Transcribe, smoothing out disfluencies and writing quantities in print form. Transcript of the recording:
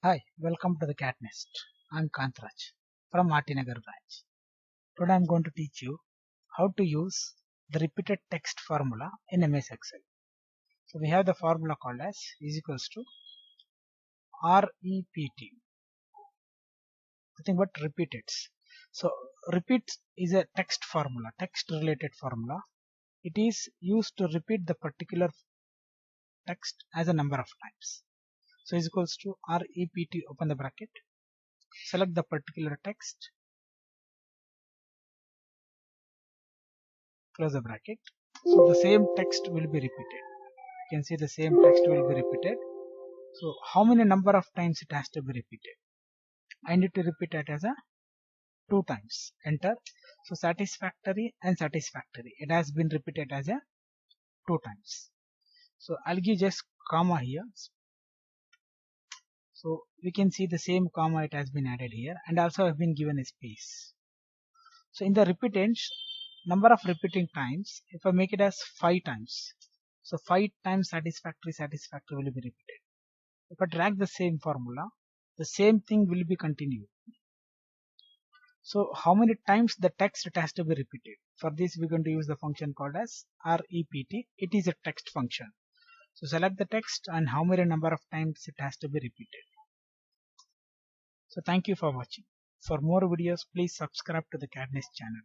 Hi, welcome to the CAD NEST. I'm KANTHARAJ from NAGAR branch. Today I'm going to teach you how to use the repeated text formula in MS Excel. So we have the formula called as is equals to REPT. Nothing but repeateds. So repeat is a text formula, text related formula. It is used to repeat the particular text as a number of times. So is equals to REPT, open the bracket, select the particular text, close the bracket. So the same text will be repeated. You can see the same text will be repeated. So how many number of times it has to be repeated? I need to repeat it as a 2 times. Enter. So satisfactory and satisfactory. It has been repeated as a 2 times. So I'll give just comma here. So we can see the same comma it has been added here, and also have been given a space. So in the repeatance, number of repeating times, if I make it as 5 times, so 5 times satisfactory will be repeated. If I drag the same formula, the same thing will be continued. So how many times the text it has to be repeated? For this we're going to use the function called as REPT. It is a text function. So select the text and how many number of times it has to be repeated. So thank you for watching. For more videos, please subscribe to the CAD NEST channel.